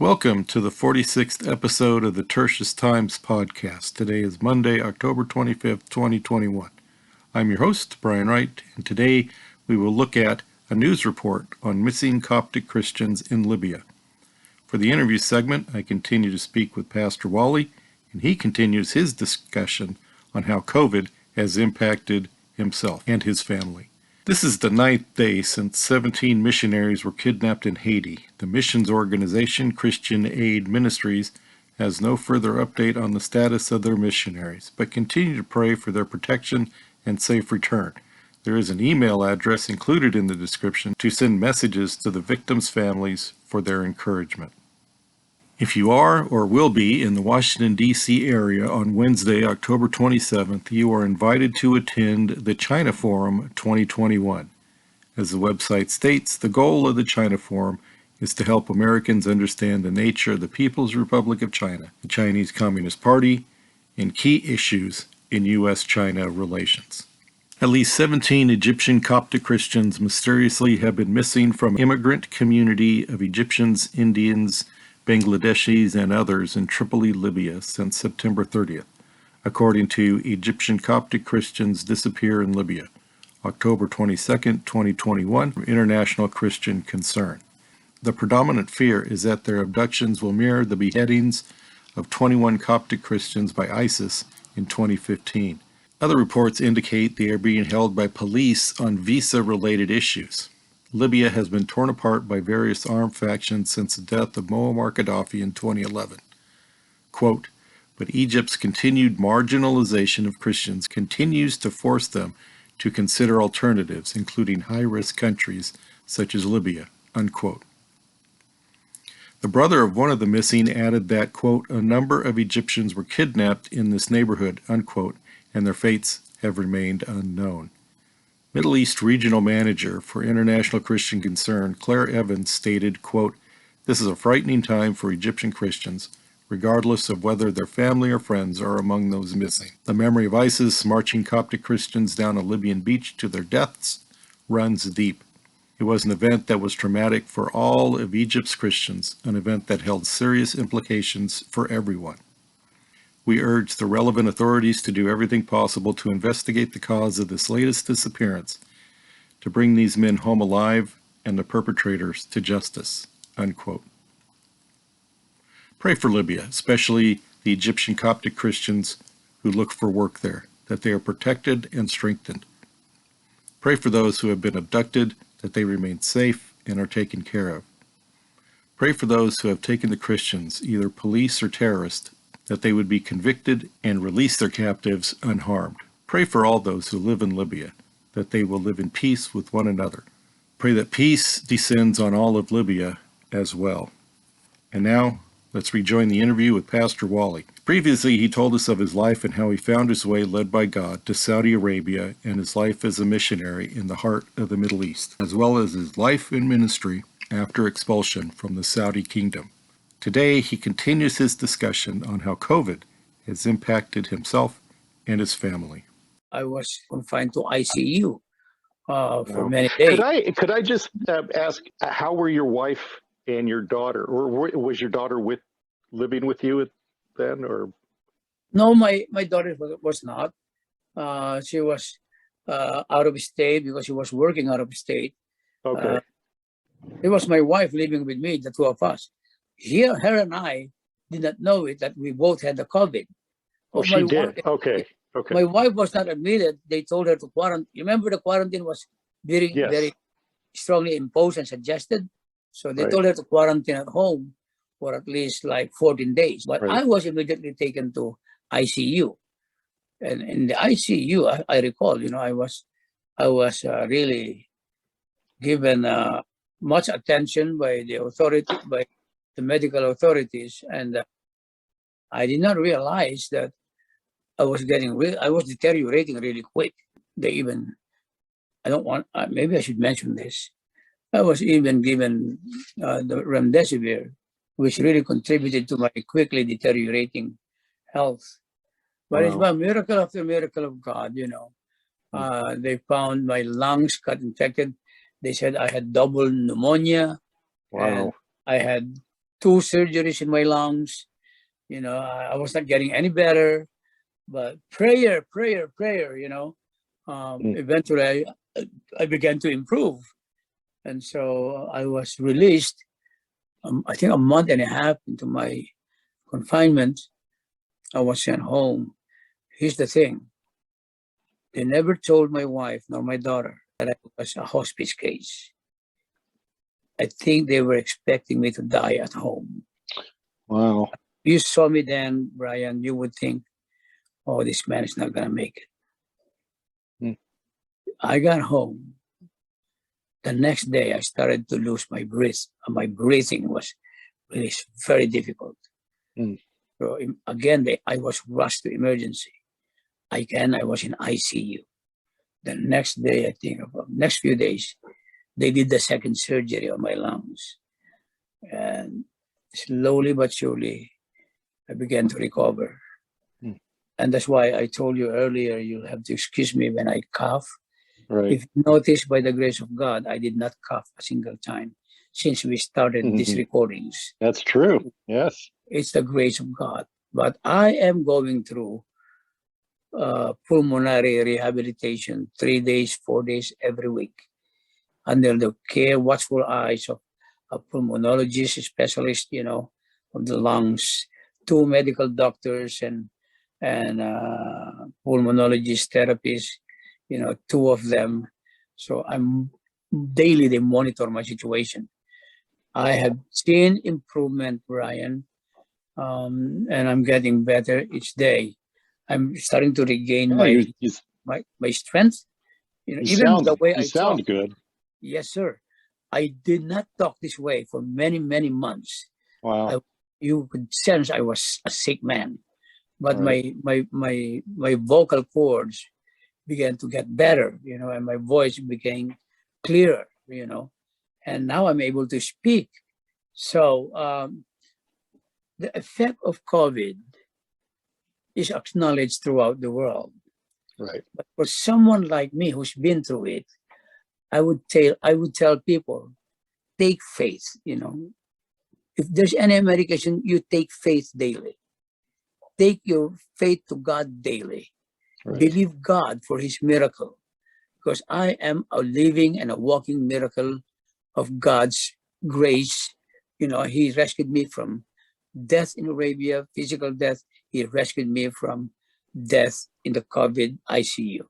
Welcome to the 46th episode of the Tertius Times podcast. Today is Monday, October 25th, 2021. I'm your host, Brian Wright, and today we will look at a news report on missing Coptic Christians in Libya. For the interview segment, I continue to speak with Pastor Wally, and he continues his discussion on how COVID has impacted himself and his family. This is the 9th day since 17 missionaries were kidnapped in Haiti. The missions organization, Christian Aid Ministries, has no further update on the status of their missionaries, but continue to pray for their protection and safe return. There is an email address included in the description to send messages to the victims' families for their encouragement. If you are or will be in the Washington, D.C. area on Wednesday, October 27th, you are invited to attend the China Forum 2021. As the website states, the goal of the China Forum is to help Americans understand the nature of the People's Republic of China, the Chinese Communist Party, and key issues in U.S.-China relations. At least 17 Egyptian Coptic Christians mysteriously have been missing from an immigrant community of Egyptians, Indians, Bangladeshis, and others in Tripoli, Libya since September 30th, according to Egyptian Coptic Christians Disappear in Libya, October 22, 2021, from International Christian Concern. The predominant fear is that their abductions will mirror the beheadings of 21 Coptic Christians by ISIS in 2015. Other reports indicate they are being held by police on visa-related issues. Libya has been torn apart by various armed factions since the death of Muammar Gaddafi in 2011. Quote, but Egypt's continued marginalization of Christians continues to force them to consider alternatives, including high-risk countries such as Libya, unquote. The brother of one of the missing added that, quote, a number of Egyptians were kidnapped in this neighborhood, unquote, and their fates have remained unknown. Middle East Regional Manager for International Christian Concern, Claire Evans, stated, quote, this is a frightening time for Egyptian Christians, regardless of whether their family or friends are among those missing. The memory of ISIS marching Coptic Christians down a Libyan beach to their deaths runs deep. It was an event that was traumatic for all of Egypt's Christians, an event that held serious implications for everyone. We urge the relevant authorities to do everything possible to investigate the cause of this latest disappearance, to bring these men home alive and the perpetrators to justice, unquote. Pray for Libya, especially the Egyptian Coptic Christians who look for work there, that they are protected and strengthened. Pray for those who have been abducted, that they remain safe and are taken care of. Pray for those who have taken the Christians, either police or terrorists, that they would be convicted and release their captives unharmed. Pray for all those who live in Libya, that they will live in peace with one another. Pray that peace descends on all of Libya as well. And now, let's rejoin the interview with Pastor Wally. Previously, he told us of his life and how he found his way, led by God, to Saudi Arabia and his life as a missionary in the heart of the Middle East, as well as his life in ministry after expulsion from the Saudi kingdom. Today, he continues his discussion on how COVID has impacted himself and his family. I was confined to ICU for many days. Could I just ask, how were your wife and your daughter, or was your daughter living with you then, or? No, my daughter was not. She was out of state because she was working out of state. Okay. It was my wife living with me, the two of us. Her and I did not know it, that we both had the COVID. Oh, she did? Okay. My wife was not admitted. They told her to quarantine. Remember, the quarantine was very strongly imposed and suggested. So they told her to quarantine at home for at least like 14 days. But I was immediately taken to ICU. And in the ICU, I recall, I was really given much attention by the medical authorities, and I did not realize that I was deteriorating really quick. Maybe I should mention this. I was even given the remdesivir, which really contributed to my quickly deteriorating health. But it's a miracle after miracle of God, They found my lungs got infected. They said I had double pneumonia. Wow. And I had 2 surgeries in my lungs. I was not getting any better, but prayer, eventually I began to improve. And so I was released, I think a month and a half into my confinement. I was sent home. Here's the thing. They never told my wife nor my daughter that I was a hospice case. I think they were expecting me to die at home. Wow. You saw me then, Brian, you would think, oh, this man is not going to make it. I got home. The next day, I started to lose my breath. My breathing was really very difficult. So again, I was rushed to emergency. Again, I was in ICU. The next day, I think, next few days, they did the second surgery on my lungs. And slowly but surely, I began to recover. And that's why I told you earlier, you'll have to excuse me when I cough. Right. If you notice, by the grace of God, I did not cough a single time since we started these recordings. That's true. Yes. It's the grace of God. But I am going through pulmonary rehabilitation 3 days, 4 days every week under the watchful eyes of a pulmonologist, specialist, of the lungs, 2 medical doctors and pulmonologist therapists, 2 of them. So daily they monitor my situation. I have seen improvement, Brian, and I'm getting better each day. I'm starting to regain my strength. Even the way I sound talk. Good. Yes, sir. I did not talk this way for many, many months. Wow. You could sense I was a sick man, but Right. my vocal cords began to get better, and my voice became clearer, and now I'm able to speak. So the effect of COVID is acknowledged throughout the world. Right. But for someone like me who's been through it, I would tell people, take faith, If there's any medication, you take faith daily. Take your faith to God daily. Right. Believe God for his miracle. Because I am a living and a walking miracle of God's grace. He rescued me from death in Arabia, physical death. He rescued me from death in the COVID ICU,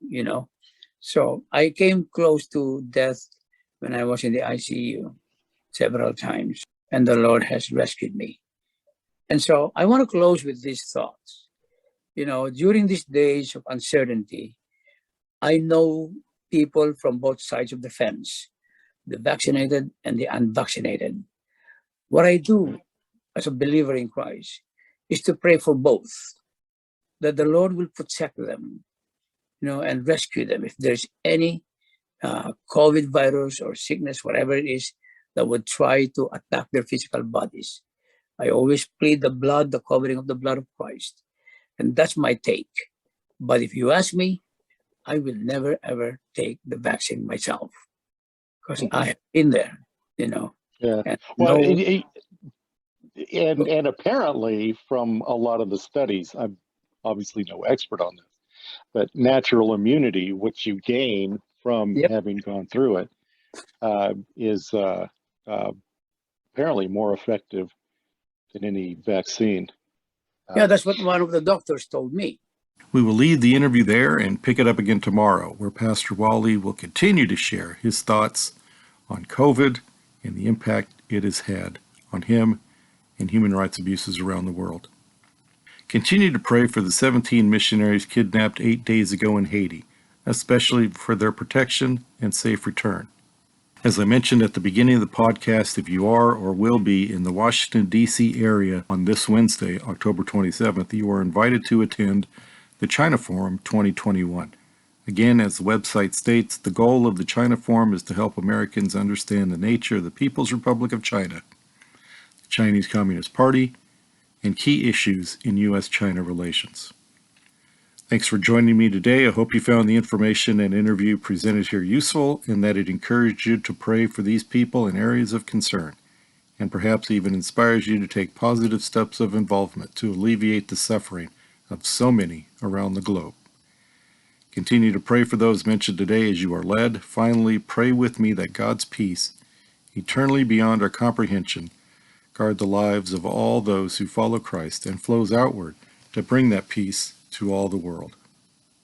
So I came close to death when I was in the ICU several times, and the Lord has rescued me. And so I want to close with these thoughts. During these days of uncertainty, I know people from both sides of the fence, the vaccinated and the unvaccinated. What I do as a believer in Christ is to pray for both, that the Lord will protect them, and rescue them. If there's any COVID virus or sickness, whatever it is, that would try to attack their physical bodies, I always plead the covering of the blood of Christ. And that's my take. But if you ask me, I will never, ever take the vaccine myself because I have been there, Yeah. And Well, and apparently from a lot of the studies, I'm obviously no expert on this, but natural immunity, which you gain from having gone through it, is apparently more effective than any vaccine. Yeah, that's what one of the doctors told me. We will leave the interview there and pick it up again tomorrow, where Pastor Wally will continue to share his thoughts on COVID and the impact it has had on him and human rights abuses around the world. Continue to pray for the 17 missionaries kidnapped 8 days ago in Haiti, especially for their protection and safe return. As I mentioned at the beginning of the podcast, if you are or will be in the Washington, D.C. area on this Wednesday, October 27th, you are invited to attend the China Forum 2021. Again, as the website states, the goal of the China Forum is to help Americans understand the nature of the People's Republic of China, the Chinese Communist Party, and key issues in U.S.-China relations. Thanks for joining me today. I hope you found the information and interview presented here useful and that it encouraged you to pray for these people in areas of concern. and perhaps even inspires you to take positive steps of involvement to alleviate the suffering of so many around the globe. Continue to pray for those mentioned today as you are led. Finally, pray with me that God's peace, eternally beyond our comprehension, guard the lives of all those who follow Christ and flows outward to bring that peace to all the world.